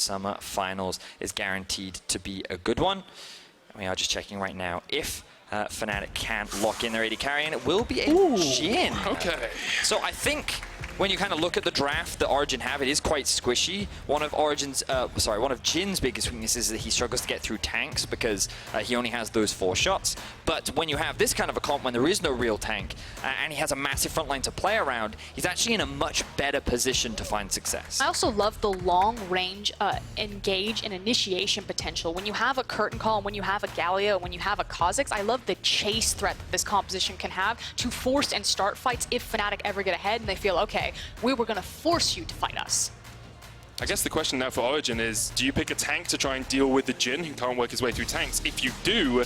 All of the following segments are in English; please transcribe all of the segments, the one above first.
Summer Finals is guaranteed to be a good one. We are just checking right now if Fnatic can lock in their AD carry, and it will be a Jhin. Okay. So I think when you kind of look at the draft that Origen have, it is quite squishy. One of Jin's biggest weaknesses is that he struggles to get through tanks because he only has those 4 shots. But when you have this kind of a comp, when there is no real tank, and he has a massive front line to play around, he's actually in a much better position to find success. I also love the long range engage and initiation potential. When you have a curtain call, when you have a Galio, when you have a Kha'Zix, I love the chase threat that this composition can have to force and start fights if Fnatic ever get ahead and they feel, okay, we were going to force you to fight us. I guess the question now for Origen is, do you pick a tank to try and deal with the Jhin who can't work his way through tanks? If you do,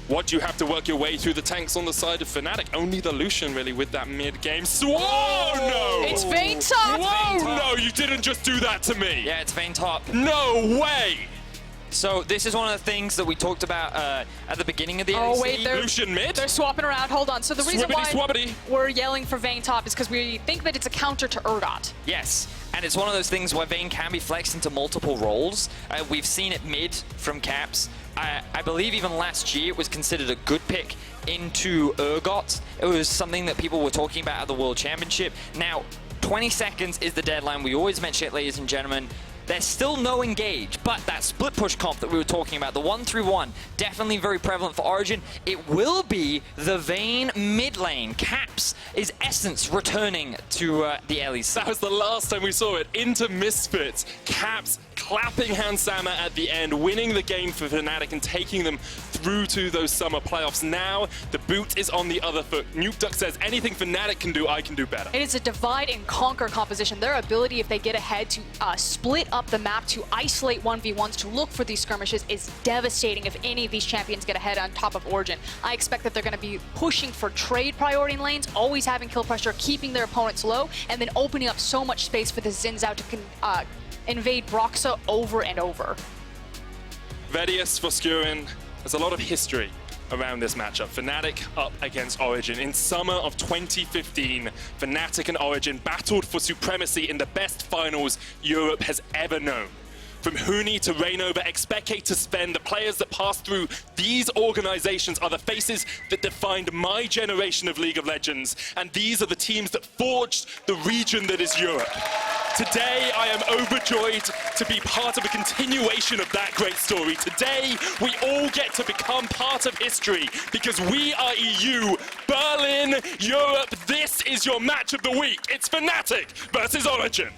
what do you have to work your way through the tanks on the side of Fnatic? Only the Lucian really with that mid-game. Whoa, no! It's Vayne top! Whoa, no, you didn't just do that to me! Yeah, it's Vayne top. No way! So this is one of the things that we talked about at the beginning of the LEC. Oh wait, Lucian mid? They're swapping around. Hold on. So the reason why we're yelling for Vayne top is because we think that it's a counter to Urgot. Yes, and it's one of those things where Vayne can be flexed into multiple roles. We've seen it mid from Caps. I believe even last year it was considered a good pick into Urgot. It was something that people were talking about at the World Championship. Now, 20 seconds is the deadline. We always mention it, ladies and gentlemen. There's still no engage, but that split push comp that we were talking about, the 1-3-1, definitely very prevalent for Origen. It will be the Vayne mid lane. Caps is Essence returning to the LEC. That was the last time we saw it. Into Misfits. Caps clapping Hans Sama at the end, winning the game for Fnatic and taking them through to those summer playoffs. Now, the boot is on the other foot. Nukeduck says, anything Fnatic can do, I can do better. It is a divide and conquer composition. Their ability, if they get ahead, to split up the map, to isolate 1v1s, to look for these skirmishes is devastating if any of these champions get ahead on top of Origen. I expect that they're going to be pushing for trade priority in lanes, always having kill pressure, keeping their opponents low, and then opening up so much space for the Xin Zhao to invade Broxah over and over. Vedius, Froskurinn, there's a lot of history around this matchup. Fnatic up against Origen. In summer of 2015, Fnatic and Origen battled for supremacy in the best finals Europe has ever known. From Huni to Reignover, Expectate to Spend, the players that pass through these organizations are the faces that defined my generation of League of Legends, and these are the teams that forged the region that is Europe. Today, I am overjoyed to be part of a continuation of that great story. Today, we all get to become part of history because we are EU, Berlin, Europe. This is your match of the week. It's Fnatic versus Origen.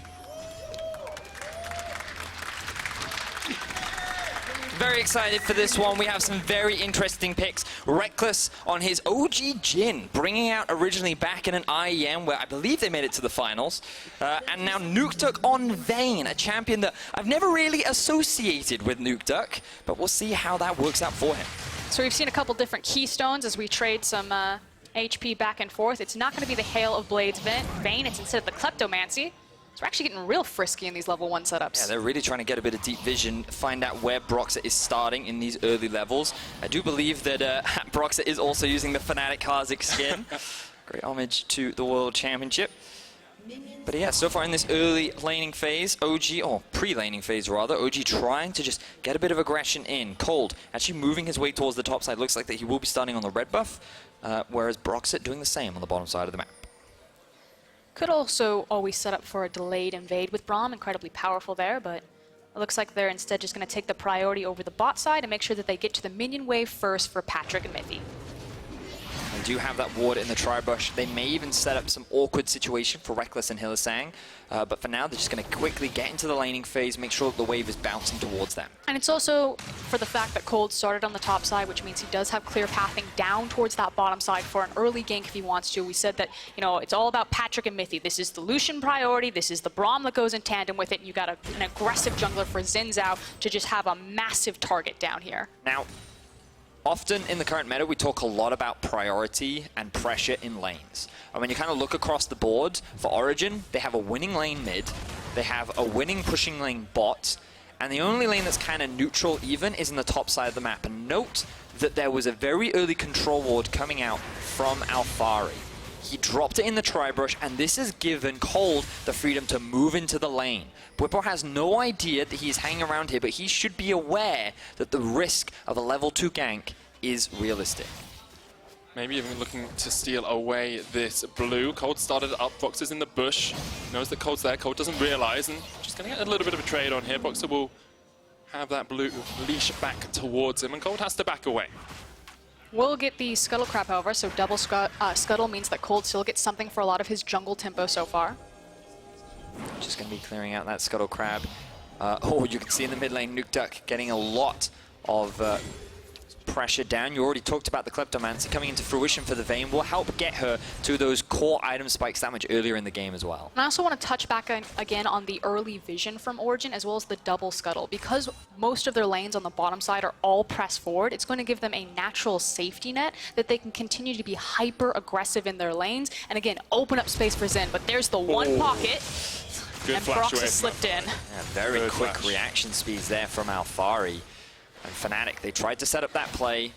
Very excited for this one. We have some very interesting picks. Rekkles on his OG Jhin, bringing out originally back in an IEM where I believe they made it to the finals. And now Nukeduck on Vayne, a champion that I've never really associated with Nukeduck, but we'll see how that works out for him. So we've seen a couple different keystones as we trade some HP back and forth. It's not going to be the Hail of Blades Vayne, it's instead of the Kleptomancy. So we're actually getting real frisky in these level 1 setups. Yeah, they're really trying to get a bit of deep vision, find out where Broxah is starting in these early levels. I do believe that Broxah is also using the Fnatic Kha'Zix skin. Great homage to the World Championship. But yeah, so far in this early laning phase, OG, or pre-laning phase rather, OG trying to just get a bit of aggression in. Kold actually moving his way towards the top side. Looks like that he will be starting on the red buff, whereas Broxah doing the same on the bottom side of the map. Could also always set up for a delayed invade with Braum, incredibly powerful there, but it looks like they're instead just going to take the priority over the bot side and make sure that they get to the minion wave first for Patrik and Mithy. They do have that ward in the tri-brush. They may even set up some awkward situation for Rekkles and Hylissang, but for now they're just going to quickly get into the laning phase, make sure that the wave is bouncing towards them. And it's also for the fact that Kold started on the top side, which means he does have clear pathing down towards that bottom side for an early gank if he wants to. We said that, you know, it's all about Patrik and Mithy. This is the Lucian priority, this is the Braum that goes in tandem with it, and you got an aggressive jungler for Xin Zhao to just have a massive target down here. Now, often in the current meta, we talk a lot about priority and pressure in lanes. And when you kind of look across the board, for Origen, they have a winning lane mid, they have a winning pushing lane bot, and the only lane that's kind of neutral even is in the top side of the map. And note that there was a very early control ward coming out from Alphari. He dropped it in the tri-brush, and this has given Kold the freedom to move into the lane. Bwipo has no idea that he's hanging around here, but he should be aware that the risk of a level 2 gank is realistic. Maybe even looking to steal away this blue. Kold started up, Broxah's in the bush. Knows that Kold's there, Kold doesn't realize, and just gonna get a little bit of a trade on here. Broxah will have that blue leash back towards him, and Kold has to back away. We'll get the Scuttle Crab, however, so double Scuttle means that Kold still gets something for a lot of his jungle tempo so far. Just going to be clearing out that Scuttle Crab. Oh, you can see in the mid lane, Nukeduck getting a lot of pressure down. You already talked about the Kleptomancy coming into fruition for the Vayne. Will help get her to those core item spikes that much earlier in the game as well. And I also want to touch back again on the early vision from Origen, as well as the double Scuttle. Because most of their lanes on the bottom side are all pressed forward, it's going to give them a natural safety net that they can continue to be hyper aggressive in their lanes, and again, open up space for Xin. But there's the one pocket, Good and flash Broxah away. slipped in. Yeah, very Good quick flash. reaction speeds there from Alphari. And Fnatic, they tried to set up that play.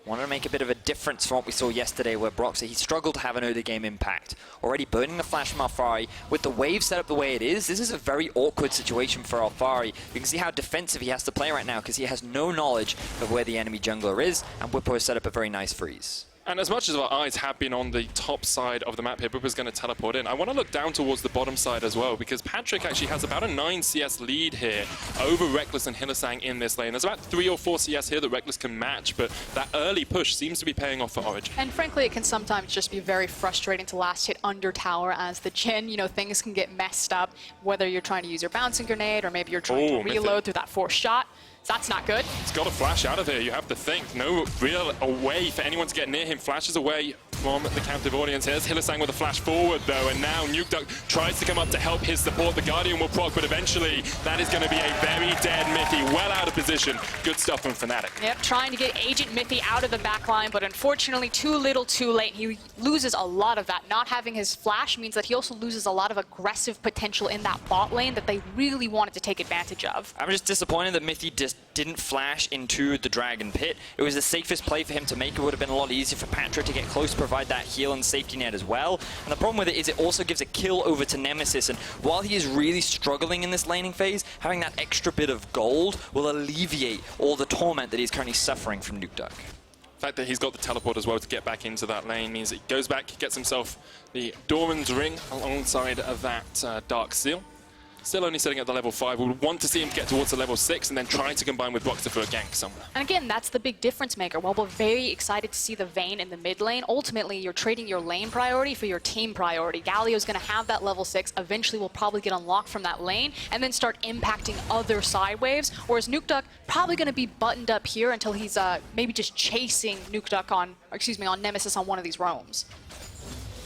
Wanted to make a bit of a difference from what we saw yesterday, where Broxah, he struggled to have an early game impact. Already burning the flash from Alphari. With the wave set up the way it is, this is a very awkward situation for Alphari. You can see how defensive he has to play right now, because he has no knowledge of where the enemy jungler is, and Bwipo has set up a very nice freeze. And as much as our eyes have been on the top side of the map here, Bwipo's going to teleport in. I want to look down towards the bottom side as well, because Patrik actually has about a 9 CS lead here over Rekkles and Hylissang in this lane. There's about 3 or 4 CS here that Rekkles can match, but that early push seems to be paying off for Origen. And frankly, it can sometimes just be very frustrating to last hit under tower as the Jhin. You know, things can get messed up, whether you're trying to use your bouncing grenade or maybe you're trying to reload Mithy. through that forced shot. So that's not good. He's got to flash out of here, you have to think. No real way for anyone to get near him. Flashes away from the captive audience. Here's Hylissang with a flash forward though, and now Nukeduck tries to come up to help his support. The Guardian will proc, but eventually that is going to be a very dead Mithy, well out of position. Good stuff from Fnatic. Yep, trying to get Agent Mithy out of the backline, but unfortunately too little too late. He loses a lot of that. Not having his flash means that he also loses a lot of aggressive potential in that bot lane that they really wanted to take advantage of. I'm just disappointed that Mithy just didn't flash into the Dragon Pit. It was the safest play for him to make. It would have been a lot easier for Patrik to get close, provide that heal and safety net as well. And the problem with it is it also gives a kill over to Nemesis, and while he is really struggling in this laning phase, having that extra bit of gold will alleviate all the torment that he's currently suffering from Nukeduck. The fact that he's got the teleport as well to get back into that lane means he goes back, gets himself the Doran's Ring alongside of that Dark Seal. Still only sitting at the level 5. We would want to see him get towards the level 6 and then try to combine with Broxah for a gank somewhere. And again, that's the big difference maker. While we're very excited to see the Vayne in the mid lane, ultimately you're trading your lane priority for your team priority. Galio's going to have that level 6. Eventually will probably get unlocked from that lane and then start impacting other side waves. Whereas Nukeduck probably going to be buttoned up here until he's maybe just chasing Nukeduck on Nemesis on one of these roams.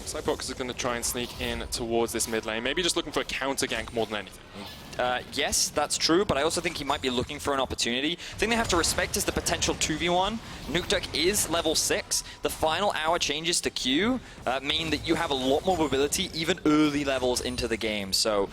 So Broxah is going to try and sneak in towards this mid lane. Maybe just looking for a counter gank more than anything. Yes, that's true, but I also think he might be looking for an opportunity. The thing they have to respect is the potential 2v1. Nukeduck is level 6. The final hour changes to Q mean that you have a lot more mobility, even early levels into the game. So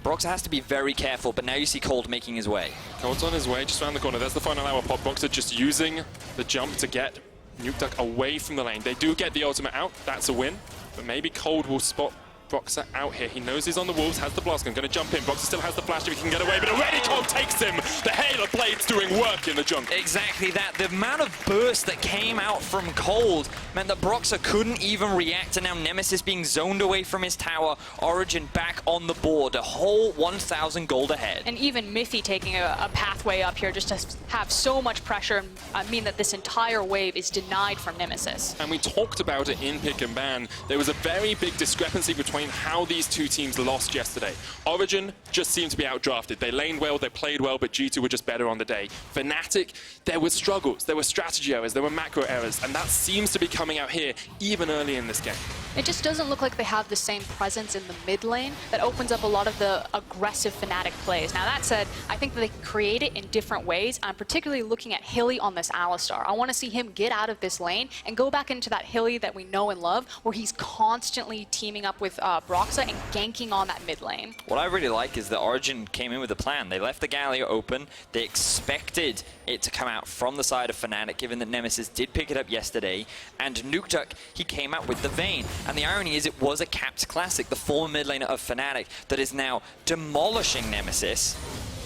Broxah has to be very careful, but now you see Kold making his way. Kold's on his way, just around the corner. There's the final hour pop. Broxah just using the jump to get Nukeduck away from the lane. They do get the ultimate out, that's a win, but maybe Kold will spot Broxah out here. He knows he's on the Wolves, has the blast gun, going to jump in. Broxah still has the flash if he can get away, but already Kold takes him! The Halo Blade's doing work in the jungle. Exactly that. The amount of burst that came out from Kold meant that Broxah couldn't even react, and now Nemesis being zoned away from his tower, Origen back on the board, a whole 1,000 gold ahead. And even Mithy taking a pathway up here just to have so much pressure and mean that this entire wave is denied from Nemesis. And we talked about it in Pick and Ban. There was a very big discrepancy between how these two teams lost yesterday. Origen just seemed to be outdrafted. They laned well, they played well, but G2 were just better on the day. Fnatic, there were struggles, there were strategy errors, there were macro errors, and that seems to be coming out here even early in this game. It just doesn't look like they have the same presence in the mid lane that opens up a lot of the aggressive Fnatic plays. Now that said, I think that they can create it in different ways. I'm particularly looking at Hilly on this Alistar. I want to see him get out of this lane and go back into that Hilly that we know and love, where he's constantly teaming up with Broxah and ganking on that mid lane. What I really like is that Origen came in with a plan. They left the Galio open. They expected wanted it to come out from the side of Fnatic, given that Nemesis did pick it up yesterday, and Nukeduck, he came out with the Vayne. And the irony is it was a capped classic, the former mid laner of Fnatic, that is now demolishing Nemesis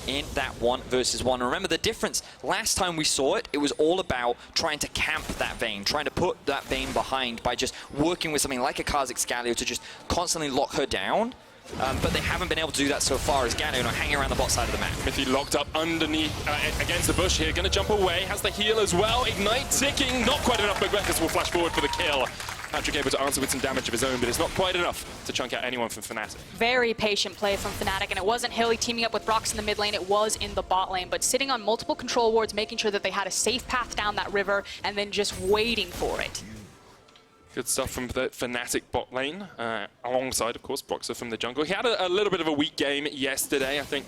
in that 1 versus 1. Remember the difference, last time we saw it, it was all about trying to camp that Vayne, trying to put that Vayne behind by just working with something like a Kha'Zix Galio to just constantly lock her down. But they haven't been able to do that so far as Galio hanging around the bot side of the map. Mithy locked up underneath, against the bush here, gonna jump away, has the heal as well, Ignite ticking, not quite enough, but Rekkles will flash forward for the kill. Patrik able to answer with some damage of his own, but it's not quite enough to chunk out anyone from Fnatic. Very patient play from Fnatic, and it wasn't Hilly teaming up with Broxah in the mid lane, it was in the bot lane, but sitting on multiple control wards, making sure that they had a safe path down that river, and then just waiting for it. Good stuff from the Fnatic bot lane, alongside, of course, Broxah from the jungle. He had a little bit of a weak game yesterday, I think.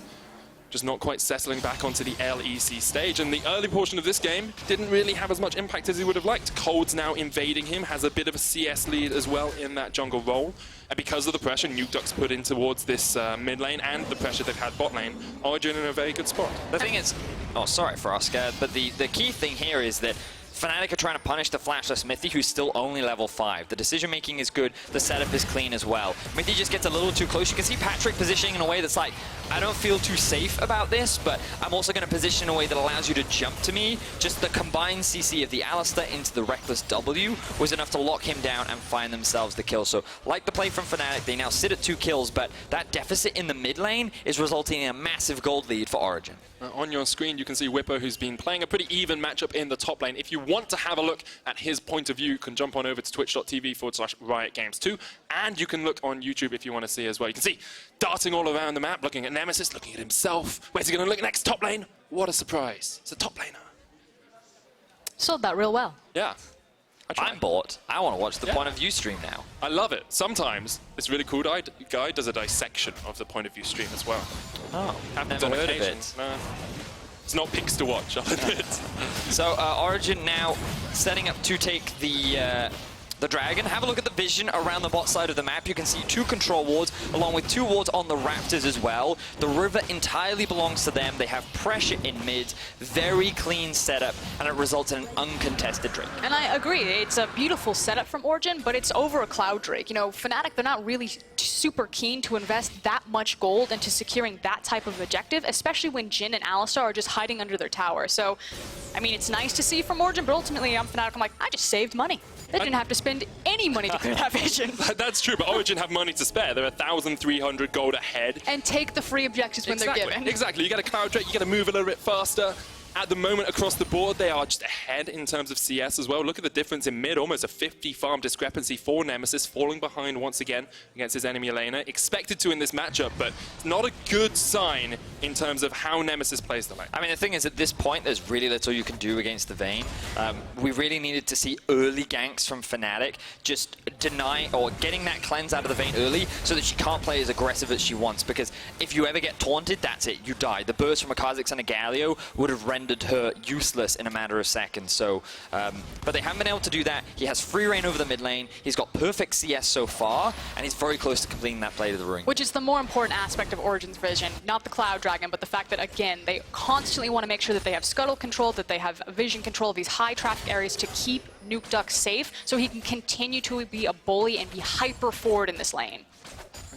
Just not quite settling back onto the LEC stage. And the early portion of this game didn't really have as much impact as he would have liked. Kold's now invading him, has a bit of a CS lead as well in that jungle role. And because of the pressure Nukeduck's put in towards this mid lane and the pressure they've had bot lane, Origen in a very good spot. The thing is, oh, sorry, Froskurinn, but the key thing here is that Fnatic are trying to punish the flashless Mithy, who's still only level 5. The decision-making is good, the setup is clean as well. Mithy just gets a little too close. You can see Patrik positioning in a way that's like, I don't feel too safe about this, but I'm also going to position in a way that allows you to jump to me. Just the combined CC of the Alistar into the Rekkles W was enough to lock him down and find themselves the kill. So, like the play from Fnatic, they now sit at 2 kills, but that deficit in the mid lane is resulting in a massive gold lead for Origen. On your screen, you can see Bwipo, who's been playing a pretty even matchup in the top lane. If you want to have a look at his point of view, you can jump on over to twitch.tv/RiotGames2, and you can look on YouTube if you want to see as well. You can see darting all around the map, looking at Nemesis, looking at himself. Where's he going to look next? Top lane? What a surprise. It's a top laner. Sold that real well. Yeah. I'm bought. I want to watch the point of view stream now. I love it. Sometimes this really cool guy does a dissection of the point of view stream as well. Oh, I've never heard of it. It's not pics to watch, I'll admit. So Origen now setting up to take the dragon. Have a look at the vision around the bot side of the map. You can see 2 control wards, along with 2 wards on the Raptors as well. The river entirely belongs to them. They have pressure in mid, very clean setup, and it results in an uncontested Drake. And I agree, it's a beautiful setup from Origen, but it's over a Cloud Drake. You know, Fnatic, they're not really super keen to invest that much gold into securing that type of objective, especially when Jhin and Alistar are just hiding under their tower. So, I mean, it's nice to see from Origen, but ultimately I'm Fnatic, I'm like, I just saved money. They didn't have to spend any money to clear that vision. That's true, but Origen have money to spare. They're 1,300 gold ahead. And take the free objectives when they're given. Exactly. You get a Cloud Drake, you got to move a little bit faster. At the moment, across the board, they are just ahead in terms of CS as well. Look at the difference in mid, almost a 50 farm discrepancy for Nemesis, falling behind once again against his enemy laner. Expected to in this matchup, but it's not a good sign in terms of how Nemesis plays the lane. I mean, the thing is, at this point, there's really little you can do against the Vayne. We really needed to see early ganks from Fnatic, just deny or getting that cleanse out of the Vayne early so that she can't play as aggressive as she wants, because if you ever get taunted, that's it, you die. The burst from a Kha'Zix and a Galio would have rendered her useless in a matter of seconds. So, but they haven't been able to do that. He has free reign over the mid lane. He's got perfect CS so far, and he's very close to completing that play to the ring. Which is the more important aspect of Origen's vision, not the Cloud Dragon, but the fact that, again, they constantly want to make sure that they have scuttle control, that they have vision control of these high traffic areas to keep Nukeduck safe, so he can continue to be a bully and be hyper forward in this lane.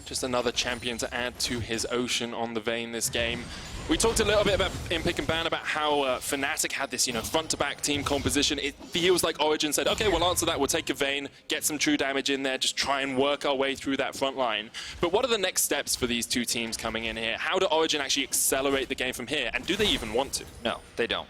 Just another champion to add to his ocean on the Vayne this game. We talked a little bit about in Pick and Ban about how Fnatic had this, front-to-back team composition. It feels like Origen said, okay, we'll answer that. We'll take a Vayne, get some true damage in there, just try and work our way through that front line. But what are the next steps for these 2 teams coming in here? How do Origen actually accelerate the game from here? And do they even want to? No, they don't.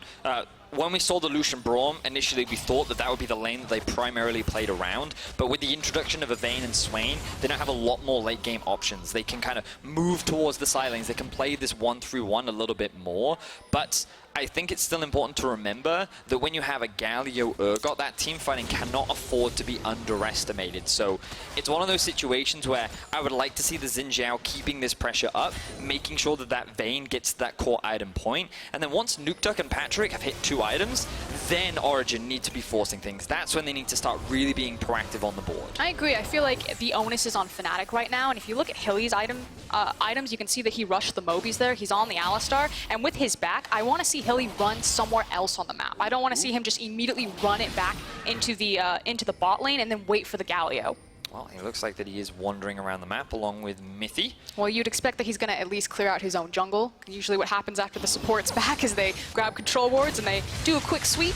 When we saw the Lucian Braum, initially we thought that that would be the lane that they primarily played around, but with the introduction of a Vayne and Swain, they now have a lot more late game options. They can kind of move towards the side lanes, they can play this 1-through-1 a little bit more, but I think it's still important to remember that when you have a Galio Urgot, that team fighting cannot afford to be underestimated. So it's one of those situations where I would like to see the Xin Zhao keeping this pressure up, making sure that that Vayne gets to that core item point. And then once Nukeduck and Patrik have hit 2 items, then Origen need to be forcing things. That's when they need to start really being proactive on the board. I agree. I feel like the onus is on Fnatic right now. And if you look at Hilly's items, you can see that he rushed the Mobies there. He's on the Alistar. And with his back, I want to see Hilly run somewhere else on the map. I don't want to see him just immediately run it back into the bot lane and then wait for the Galio. Well, he looks like that he is wandering around the map along with Mithy. Well, you'd expect that he's going to at least clear out his own jungle. Usually what happens after the support's back is they grab control wards and they do a quick sweep.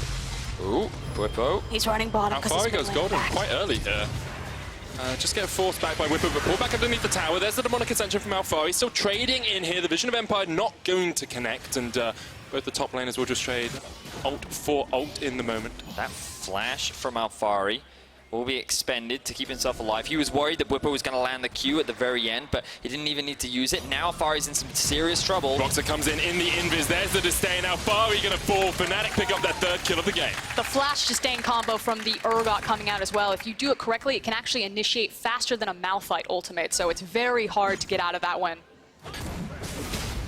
Ooh, Bwipo. He's running bottom because Alphari goes golden quite early here. Just get forced back by Bwipo, but pull back underneath the tower. There's the demonic ascension from Alphari. Still trading in here. The Vision of Empire not going to connect, and both the top laners will just trade ult for ult in the moment. That flash from Alphari will be expended to keep himself alive. He was worried that Bwipo was going to land the Q at the very end, but he didn't even need to use it. Now Alphari's in some serious trouble. Broxah comes in the invis. There's the disdain. Alphari going to fall. Fnatic pick up their third kill of the game. The flash disdain combo from the Urgot coming out as well. If you do it correctly, it can actually initiate faster than a Malphite ultimate, so it's very hard to get out of that one.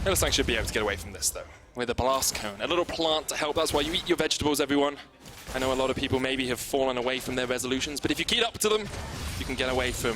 Hylissang should be able to get away from this, though, with a blast cone. A little plant to help. That's why you eat your vegetables, everyone. I know a lot of people maybe have fallen away from their resolutions, but if you keep up to them, you can get away from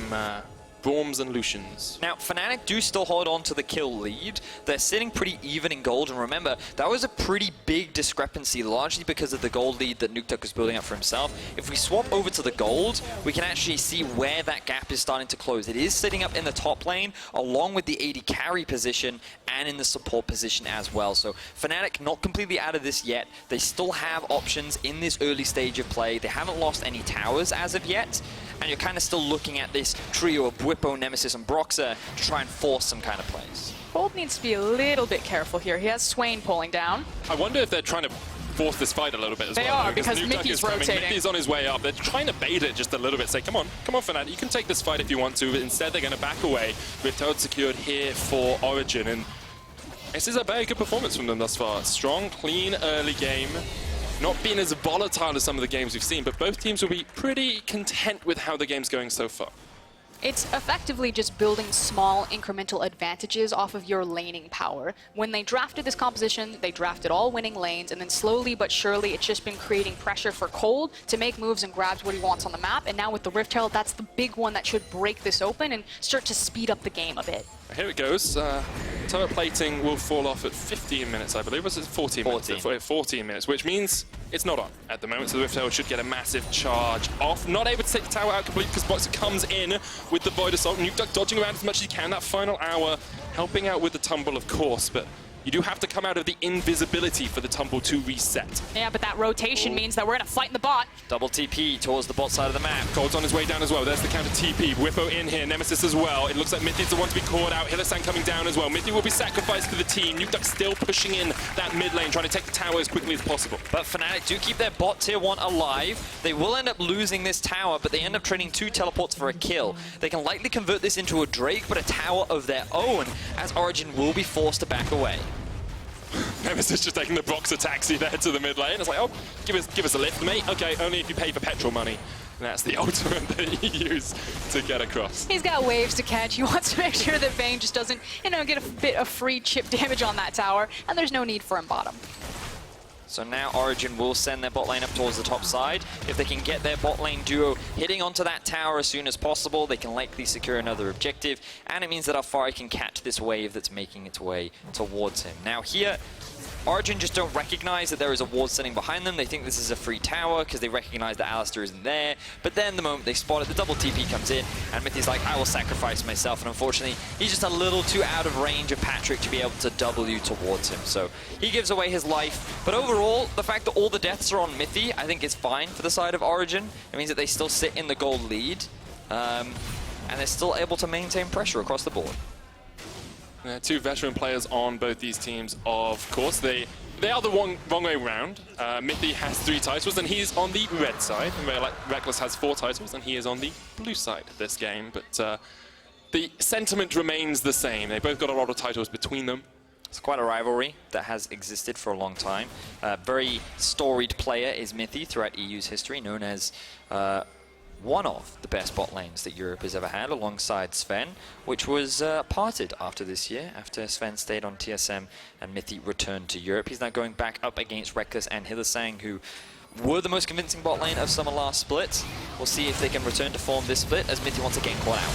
Braums and Lucians. Now, Fnatic do still hold on to the kill lead. They're sitting pretty even in gold, and remember, that was a pretty big discrepancy, largely because of the gold lead that Nukeduck was building up for himself. If we swap over to the gold, we can actually see where that gap is starting to close. It is sitting up in the top lane, along with the AD carry position, and in the support position as well. So Fnatic not completely out of this yet. They still have options in this early stage of play. They haven't lost any towers as of yet, and you're kind of still looking at this trio of Bwipo, Nemesis, and Broxah to try and force some kind of plays. Kold needs to be a little bit careful here. He has Swain pulling down. I wonder if they're trying to force this fight a little bit as well. They are, because Mithy's rotating. Mithy's on his way up. They're trying to bait it just a little bit. Say, come on, Fnatic, you can take this fight if you want to, but instead they're going to back away. Rift Herald secured here for Origen, and this is a very good performance from them thus far. Strong, clean early game. Not being as volatile as some of the games we've seen, but both teams will be pretty content with how the game's going so far. It's effectively just building small incremental advantages off of your laning power. When they drafted this composition, they drafted all winning lanes, and then slowly but surely it's just been creating pressure for Kold to make moves and grabs what he wants on the map. And now with the Rift Herald, that's the big one that should break this open and start to speed up the game a bit. Here it goes. Turret plating will fall off at 15 minutes, I believe. Was it 14 minutes? 14 minutes, which means it's not on at the moment, so the Rift Herald should get a massive charge off. Not able to take the tower out completely because Broxah comes in with the Void Assault. Nukeduck dodging around as much as he can. That final hour helping out with the tumble, of course, but you do have to come out of the invisibility for the tumble to reset. Yeah, but that rotation means that we're going to fight in the bot. Double TP towards the bot side of the map. Kold's on his way down as well. There's the counter TP. Bwipo in here. Nemesis as well. It looks like Mithy's the one to be caught out. Hylissang coming down as well. Mithy will be sacrificed to the team. Nukeduck still pushing in that mid lane, trying to take the tower as quickly as possible. But Fnatic do keep their bot tier 1 alive. They will end up losing this tower, but they end up trading 2 teleports for a kill. They can likely convert this into a Drake, but a tower of their own, as Origen will be forced to back away. Nemesis just taking the Broxah taxi there to the mid lane. It's like, oh, give us a lift, mate. Okay, only if you pay for petrol money. And that's the ultimate that he used to get across. He's got waves to catch. He wants to make sure that Vayne just doesn't, get a bit of free chip damage on that tower, and there's no need for him bottom. So now Origen will send their bot lane up towards the top side. If they can get their bot lane duo hitting onto that tower as soon as possible, they can likely secure another objective, and it means that Alphari can catch this wave that's making its way towards him. Now here, Origen just don't recognize that there is a ward sitting behind them. They think this is a free tower because they recognize that Alistar isn't there. But then the moment they spot it, the double TP comes in, and Mithy's like, I will sacrifice myself. And unfortunately, he's just a little too out of range of Patrik to be able to W towards him. So he gives away his life. But overall, the fact that all the deaths are on Mithy, I think is fine for the side of Origen. It means that they still sit in the gold lead, and they're still able to maintain pressure across the board. Two veteran players on both these teams, of course. They are the wrong way round. Mithy has 3 titles, and he's on the red side. And Rekkles has 4 titles, and he is on the blue side this game. But the sentiment remains the same. They both got a lot of titles between them. It's quite a rivalry that has existed for a long time. Very storied player is Mithy throughout EU's history, known as one of the best bot lanes that Europe has ever had, alongside Sven, which was parted after this year, after Sven stayed on TSM and Mithy returned to Europe. He's now going back up against Rekkles and Hylissang, who were the most convincing bot lane of summer last split. We'll see if they can return to form this split, as Mithy once again caught out.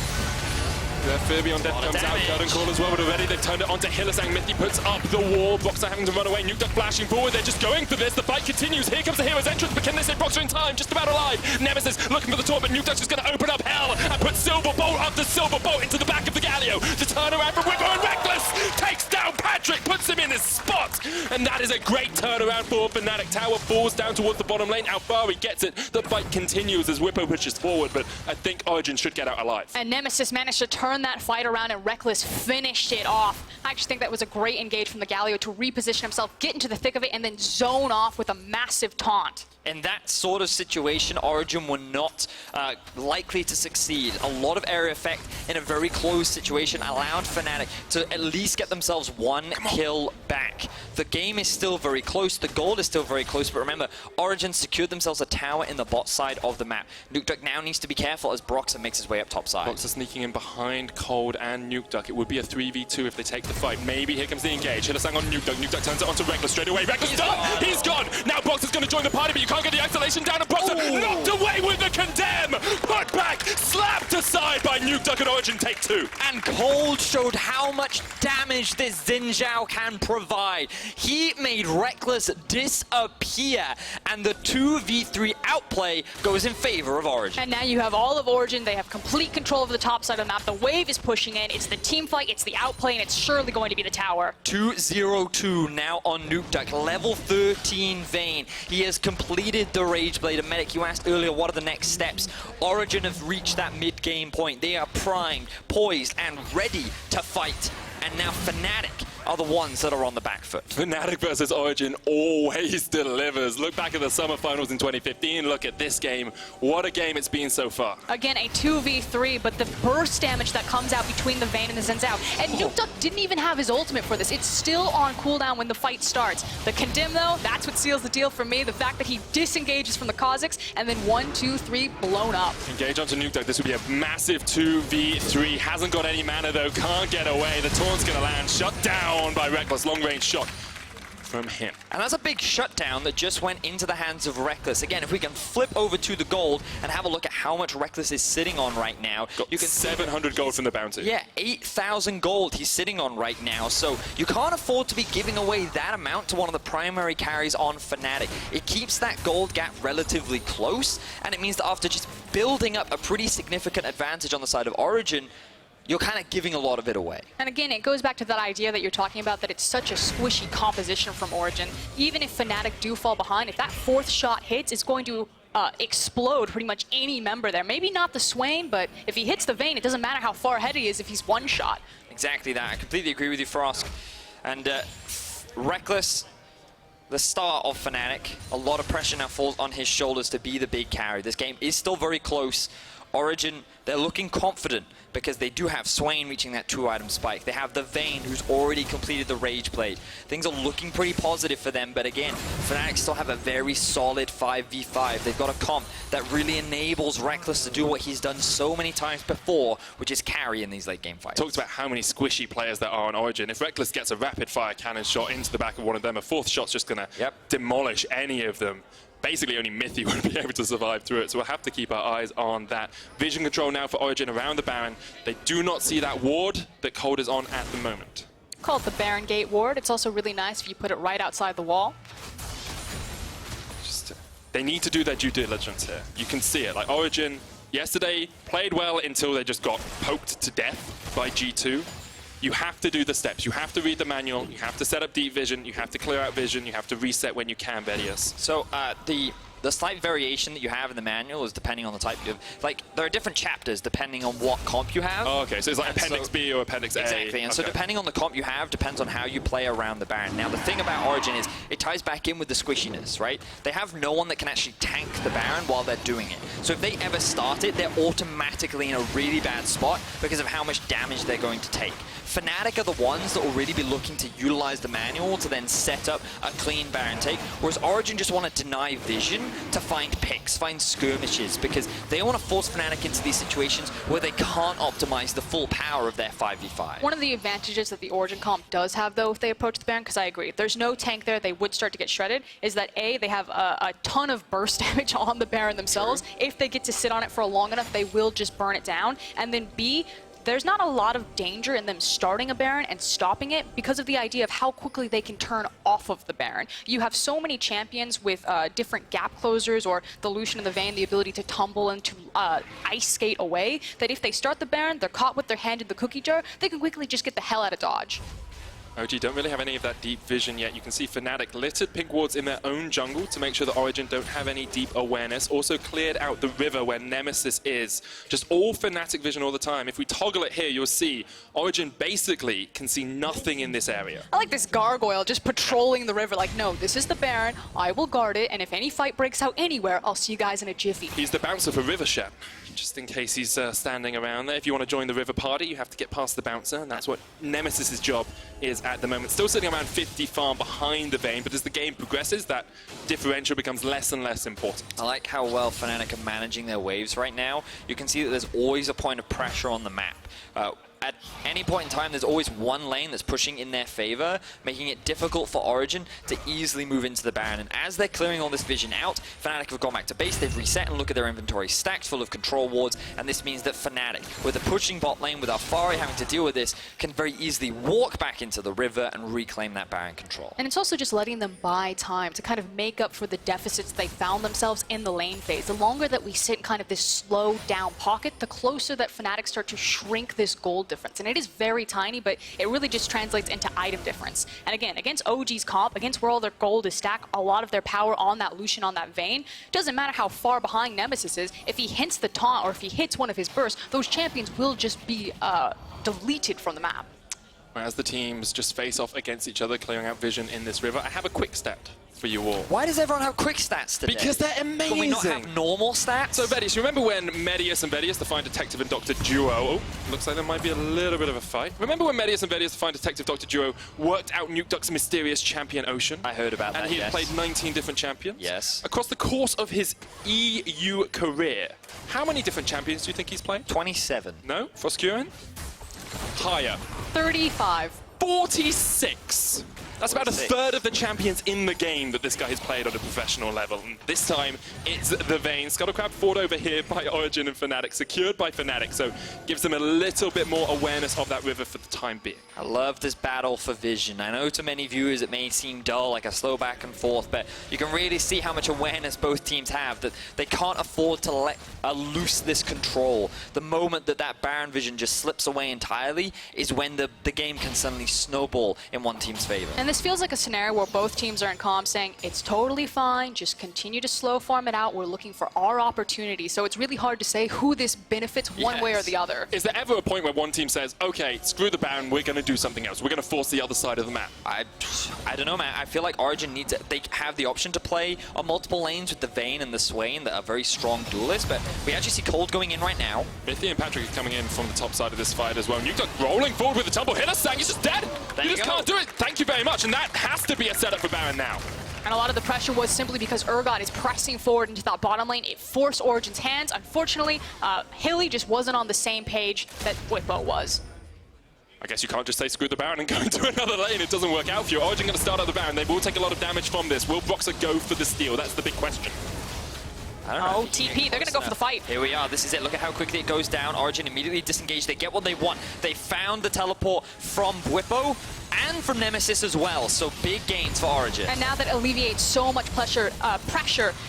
Their Fear Beyond Death comes out, Curtain Call as well, but already they've turned it onto Hylissang. Mithy puts up the wall, Broxah having to run away, Nukeduck flashing forward, they're just going for this, the fight continues, here comes the hero's entrance, but can they save Broxah in time? Just about alive. Nemesis looking for the taunt, but Nukeduck's just going to open up hell and put Silver Bolt after Silver Bolt into the back of the Galio. The turnaround from Bwipo, and Rekkles takes down Patrik, puts him in his spot, and that is a great turnaround for Fnatic. Tower falls down towards the bottom lane, Alphari gets it, the fight continues as Bwipo pushes forward, but I think Origen should get out alive. And Nemesis managed to turn that fight around, and Rekkles finished it off. I actually think that was a great engage from the Galio to reposition himself, get into the thick of it, and then zone off with a massive taunt. In that sort of situation, Origen were not likely to succeed. A lot of area effect in a very close situation allowed Fnatic to at least get themselves one kill back. The game is still very close, the gold is still very close, but remember, Origen secured themselves a tower in the bot side of the map. Nukeduck now needs to be careful as Broxah makes his way up top side. Broxah sneaking in behind Kold and Nukeduck. It would be a 3v2 if they take the fight. Maybe here comes the engage. Hylissang on Nukeduck. Nukeduck turns it onto Rekkles straight away. Rekkles done! He's gone! Now Broxah's going to join the party, but you can't get the isolation down, and Broxah knocked away with the condemn! Put back, slapped aside by Nukeduck, and Origen take two. And Kold showed how much damage this Xin Zhao can provide. He made Rekkles disappear, and the 2v3 outplay goes in favor of Origen. And now you have all of Origen, they have complete control of the top side of the map, the wave is pushing in, it's the team fight, it's the outplay, and it's surely going to be the tower. 2-0-2 now on Nukeduck, level 13 Vayne. He has completed the Rage Blade. And Medic, you asked earlier, what are the next steps? Origen have reached that mid-game point. They are primed, poised, and ready to fight. And now Fnatic are the ones that are on the back foot. Fnatic versus Origen always delivers. Look back at the summer finals in 2015. Look at this game. What a game it's been so far. Again, a 2v3, but the burst damage that comes out between the Vayne and the Xin Zhao. And Nukeduck didn't even have his ultimate for this. It's still on cooldown when the fight starts. The condemn, though, that's what seals the deal for me. The fact that he disengages from the Kha'Zix, and then 1, 2, 3, blown up. Engage onto Nukeduck. This would be a massive 2v3. Hasn't got any mana, though. Can't get away. The taunt's going to land. Shut down by Rekkles, long-range shot from him. And that's a big shutdown that just went into the hands of Rekkles. Again, if we can flip over to the gold and have a look at how much Rekkles is sitting on right now. You can 700 gold from the bounty. Yeah, 8,000 gold he's sitting on right now. So you can't afford to be giving away that amount to one of the primary carries on Fnatic. It keeps that gold gap relatively close, and it means that after just building up a pretty significant advantage on the side of Origen, you're kind of giving a lot of it away. And again, it goes back to that idea that you're talking about, that it's such a squishy composition from Origen. Even if Fnatic do fall behind, if that fourth shot hits, it's going to explode pretty much any member there. Maybe not the Swain, but if he hits the Vayne, it doesn't matter how far ahead he is if he's one shot. Exactly that. I completely agree with you, Frosk. And Rekkles, the star of Fnatic, a lot of pressure now falls on his shoulders to be the big carry. This game is still very close. Origen, they're looking confident because they do have Swain reaching that 2-item spike. They have the Vayne, who's already completed the Rage Blade. Things are looking pretty positive for them, but again, Fnatic still have a very solid 5v5. They've got a comp that really enables Rekkles to do what he's done so many times before, which is carry in these late game fights. Talked about how many squishy players there are on Origen. If Rekkles gets a rapid-fire cannon shot into the back of one of them, a fourth shot's just going to demolish any of them. Basically, only Mithy would be able to survive through it, so we'll have to keep our eyes on that. Vision control now for Origen around the Baron. They do not see that ward that Kold is on at the moment. Call it the Baron Gate ward. It's also really nice if you put it right outside the wall. They need to do their due diligence here. You can see it. Like Origen, yesterday, played well until they just got poked to death by G2. You have to do the steps. You have to read the manual. You have to set up deep vision. You have to clear out vision. You have to reset when you can, Vedius. So the slight variation that you have in the manual is depending on the type of, like, there are different chapters depending on what comp you have. Oh, okay, so it's like Appendix B or Appendix A. Exactly, and so depending on the comp you have, depends on how you play around the Baron. Now, the thing about Origen is, it ties back in with the squishiness, right? They have no one that can actually tank the Baron while they're doing it. So if they ever start it, they're automatically in a really bad spot because of how much damage they're going to take. Fnatic are the ones that will really be looking to utilize the manual to then set up a clean Baron take, whereas Origen just want to deny vision to find picks, find skirmishes, because they want to force Fnatic into these situations where they can't optimize the full power of their 5v5. One of the advantages that the Origen comp does have, though, if they approach the Baron, because I agree, if there's no tank there, they would start to get shredded, is that A, they have a ton of burst damage on the Baron themselves. If they get to sit on it for long enough, they will just burn it down. And then B, there's not a lot of danger in them starting a Baron and stopping it because of the idea of how quickly they can turn off of the Baron. You have so many champions with different gap closers, or the Lucian and the Vayne, the ability to tumble and to ice skate away, that if they start the Baron, they're caught with their hand in the cookie jar, they can quickly just get the hell out of dodge. OG don't really have any of that deep vision yet. You can see Fnatic littered pink wards in their own jungle to make sure that Origen don't have any deep awareness. Also cleared out the river where Nemesis is. Just all Fnatic vision all the time. If we toggle it here, you'll see Origen basically can see nothing in this area. I like this gargoyle just patrolling the river like, no, this is the Baron, I will guard it, and if any fight breaks out anywhere, I'll see you guys in a jiffy. He's the bouncer for River Shen, just in case he's standing around there. If you want to join the river party, you have to get past the bouncer, and that's what Nemesis's job is at the moment. Still sitting around 50 farm behind the Vayne, but as the game progresses, that differential becomes less and less important. I like how well Fnatic are managing their waves right now. You can see that there's always a point of pressure on the map. At any point in time, there's always one lane that's pushing in their favor, making it difficult for Origen to easily move into the Baron. And as they're clearing all this vision out, Fnatic have gone back to base, they've reset, and look at their inventory stacked full of control wards, and this means that Fnatic, with a pushing bot lane, with Alphari having to deal with this, can very easily walk back into the river and reclaim that Baron control. And it's also just letting them buy time to kind of make up for the deficits they found themselves in the lane phase. The longer that we sit in kind of this slow down pocket, the closer that Fnatic start to shrink this gold difference. And it is very tiny, but it really just translates into item difference. And again, against OG's comp, against where all their gold is stacked, a lot of their power on that Lucian, on that Vayne, doesn't matter how far behind Nemesis is, if he hints the taunt or if he hits one of his bursts, those champions will just be deleted from the map. As the teams just face off against each other, clearing out vision in this river, I have a quick stat for you all. Why does everyone have quick stats today? Because they're amazing. Can we not have normal stats? So Vedius, you remember when Vedius and Vedius, the Fine Detective and Doctor Duo, oh, looks like there might be a little bit of a fight. Remember when Vedius and Vedius, the Fine Detective Doctor Duo, worked out Nukeduck's mysterious champion Ocean? I heard about that, And he yes. had played 19 different champions? Yes. Across the course of his EU career, how many different champions do you think he's played? 27. No? Froskurinn? Higher. 35. 46! That's about a 46. third of the champions in the game that this guy has played on a professional level. And this time, it's the Vayne. Scuttlecrab fought over here by Origen and Fnatic, secured by Fnatic, so gives them a little bit more awareness of that river for the time being. I love this battle for vision. I know to many viewers it may seem dull, like a slow back and forth, but you can really see how much awareness both teams have, that they can't afford to let loose this control. The moment that that Baron vision just slips away entirely is when the game can suddenly snowball in one team's favor. And this feels like a scenario where both teams are in calm saying, it's totally fine, just continue to slow farm it out, we're looking for our opportunity. So it's really hard to say who this benefits one way or the other. Is there ever a point where one team says, okay, screw the Baron, we're going to do something else, we're going to force the other side of the map? I don't know, man. I feel like Origen needs it. They have the option to play on multiple lanes with the Vayne and the Swain that are very strong duelists, but we actually see Kold going in right now. Mithy and Patrik are coming in from the top side of this fight as well. Nukeduck rolling forward with the tumble. Hylissang, he's just dead! There You you just go. can't do it! Thank you very much, and that has to be a setup for Baron now. And a lot of the pressure was simply because Urgot is pressing forward into that bottom lane. It forced Origen's hands. Unfortunately, Hilly just wasn't on the same page that Bwipo was. I guess you can't just say screw the Baron and go into another lane. It doesn't work out for you. Origen going to start out the Baron. They will take a lot of damage from this. Will Broxah go for the steal? That's the big question. I don't know. Oh, TP, they're going to go for the fight. Here we are. This is it. Look at how quickly it goes down. Origen immediately disengaged. They get what they want. They found the teleport from Bwipo and from Nemesis as well. So big gains for Origen. And now that alleviates so much pressure.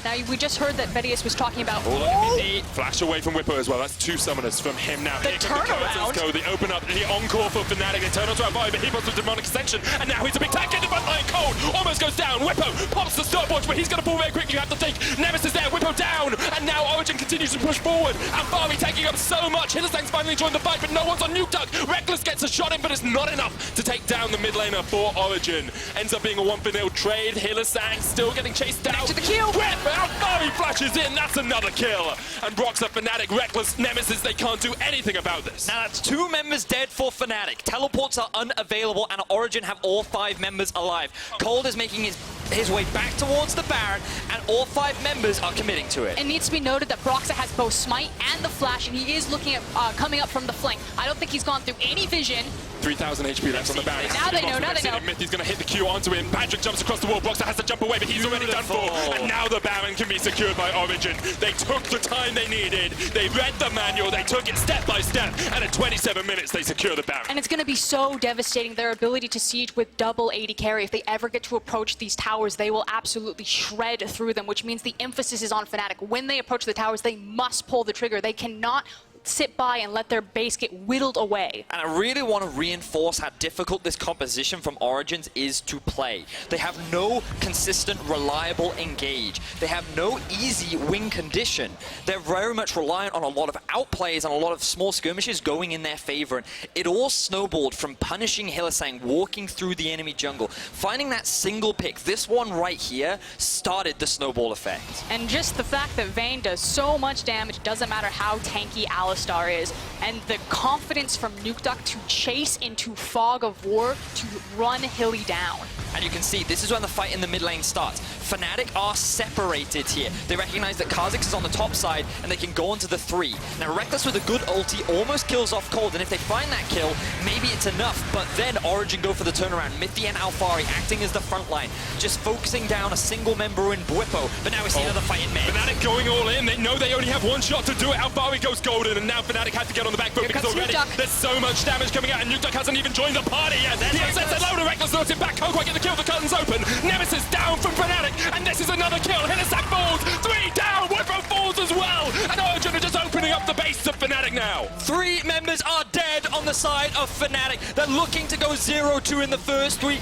Now, we just heard that Vedius was talking about... Oh, look at Mithy. Flash away from Bwipo as well. That's two summoners from him now. The Here come turnaround. the curtains go. They open up the encore for Fnatic. They turn onto Alphari, but he pops with Demonic Ascension. And now he's a big tank in the front line. Kold almost goes down. Bwipo pops the stopwatch, but he's going to fall very quickly. You have to think Nemesis there. Bwipo down. And now Origen continues to push forward. Alphari taking up so much. Hylissang's finally joined the fight, but no one's on Nukeduck. Rekkles gets a shot in, but it's not enough to take down the mid laner for Origen. Ends up being a 1-for-0 trade. Hylissang still getting chased down. Back to the kill. Alphari flashes in. That's another kill. And Broxah, Fnatic, Rekkles, Nemesis, they can't do anything about this. Now that's 2 members dead for Fnatic. Teleports are unavailable, and Origen have all 5 members alive. Kold is making his way back towards the Baron, and all 5 members are committing to it. It needs to be noted that Broxah has both Smite and the Flash, and he is looking at coming up from the flank. I don't think he's gone through any vision. 3,000 HP left on the Baron. Now Now they know, now they know. Mithy's going to hit the Q onto him. Patrik jumps across the wall. Broxah has to jump away, but he's already done for. And now the Baron can be secured by Origen. They took the time they needed. They read the manual. They took it step by step. And at 27 minutes, they secure the Baron. And it's going to be so devastating, their ability to siege with double AD carry. If they ever get to approach these towers, they will absolutely shred through them, which means the emphasis is on Fnatic. When they approach the towers, they must pull the trigger. They cannot sit by and let their base get whittled away. And I really want to reinforce how difficult this composition from Origins is to play. They have no consistent, reliable engage. They have no easy win condition. They're very much reliant on a lot of outplays and a lot of small skirmishes going in their favor. And it all snowballed from punishing Hylissang, walking through the enemy jungle, finding that single pick. This one right here started the snowball effect. And just the fact that Vayne does so much damage, doesn't matter how tanky Alistar is, and the confidence from Nukeduck to chase into Fog of War to run Hilly down. And you can see, this is when the fight in the mid lane starts. Fnatic are separated here. They recognize that Kha'Zix is on the top side, and they can go into the 3. Now, Rekkles with a good ulti almost kills off Kold, and if they find that kill, maybe it's enough. But then Origen go for the turnaround. Mithy and Alphari acting as the front line, just focusing down a single member in Bwipo. But now we see another fight in mid. Fnatic going all in. They know they only have one shot to do it. Alphari goes golden, and now Fnatic have to get on the back foot because already there's so much damage coming out, and Nukeduck hasn't even joined the party yet. He sets a load of Rekkles, knocks it back. Can't quite get the kill. The curtain's open. Nemesis down from Fnatic, and this is another kill. Hylissang falls. 3 down. Bwipo falls as well. And Origen are just opening up the base of Fnatic now. 3 members are dead on the side of Fnatic. They're looking to go 0-2 in the first week.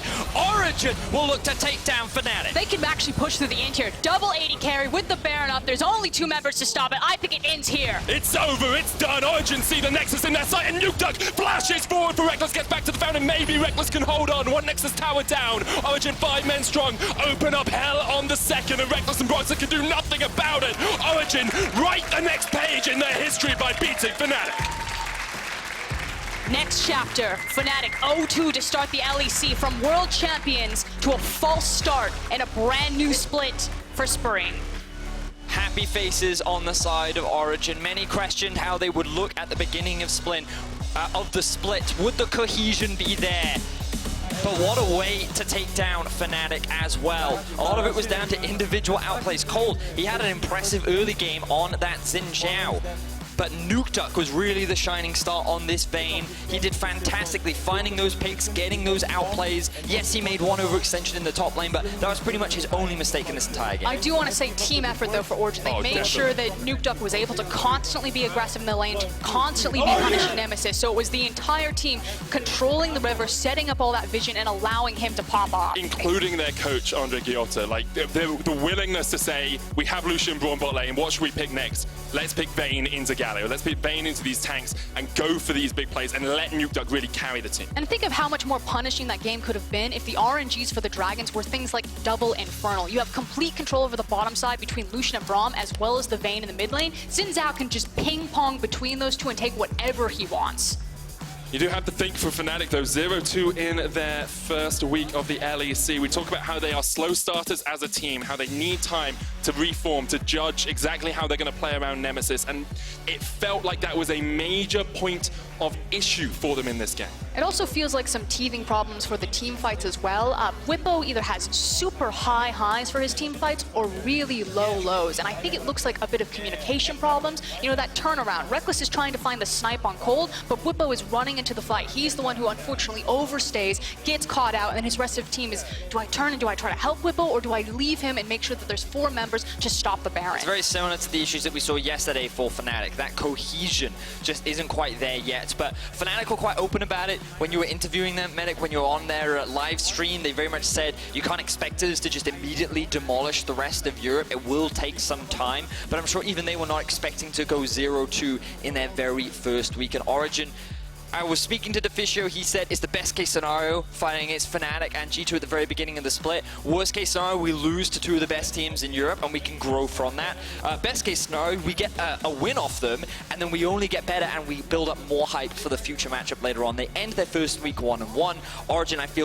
Origen will look to take down Fnatic. They can actually push through the end here. Double 80 carry with the Baron up. There's only 2 members to stop it. I think it ends here. It's over. It's done. Origen see the Nexus in their sight, and Nukeduck flashes forward for Rekkles. Gets back to the fountain. Maybe Rekkles can hold on. One Nexus tower down. Origen 5 men strong. Open up hell on the second, and Rekkles and Broxah can do nothing about it. Origen write the next page in their history by beating Fnatic. Next chapter, Fnatic 0-2 to start the LEC, from world champions to a false start and a brand new split for spring. Happy faces on the side of Origen. Many questioned how they would look at the beginning of the split. Would the cohesion be there? But what a way to take down Fnatic as well. A lot of it was down to individual outplays. Kold, he had an impressive early game on that Xin Zhao. But Nukeduck was really the shining star on this Vayne. He did fantastically finding those picks, getting those outplays. Yes, he made one overextension in the top lane, but that was pretty much his only mistake in this entire game. I do want to say team effort, though, for Origen. They made sure that Nukeduck was able to constantly be aggressive in the lane, to constantly be punishing Nemesis. So it was the entire team controlling the river, setting up all that vision, and allowing him to pop off. Including their coach, Andre Giotta. Like, the willingness to say, we have Lucian, Braum bot lane, what should we pick next? Let's pick Vayne into Galio. Let's pick Vayne into these tanks and go for these big plays and let Nukeduck really carry the team. And think of how much more punishing that game could have been if the RNGs for the Dragons were things like double Infernal. You have complete control over the bottom side between Lucian and Braum, as well as the Vayne in the mid lane. Xin Zhao can just ping-pong between those two and take whatever he wants. You do have to think for Fnatic, though, 0-2 in their first week of the LEC. We talk about how they are slow starters as a team, how they need time to reform, to judge exactly how they're going to play around Nemesis, and it felt like that was a major point of issue for them in this game. It also feels like some teething problems for the team fights as well. Bwipo either has super high highs for his team fights or really low lows, and I think it looks like a bit of communication problems. You know, that turnaround. Rekkles is trying to find the snipe on Kold, but Bwipo is running into the fight. He's the one who unfortunately overstays, gets caught out, and then his rest of the team is, do I turn and do I try to help Bwipo, or do I leave him and make sure that there's 4 members to stop the Baron? It's very similar to the issues that we saw yesterday for Fnatic. That cohesion just isn't quite there yet. But Fnatic were quite open about it when you were interviewing them, Medic, when you were on their live stream. They very much said, you can't expect us to just immediately demolish the rest of Europe. It will take some time. But I'm sure even they were not expecting to go 0-2 in their very first week. And Origen, I was speaking to Deficio, he said it's the best case scenario fighting against Fnatic and G2 at the very beginning of the split. Worst case scenario, we lose to 2 of the best teams in Europe and we can grow from that. Best case scenario, we get a win off them and then we only get better and we build up more hype for the future matchup later on. They end their first week 1-1. Origen, I feel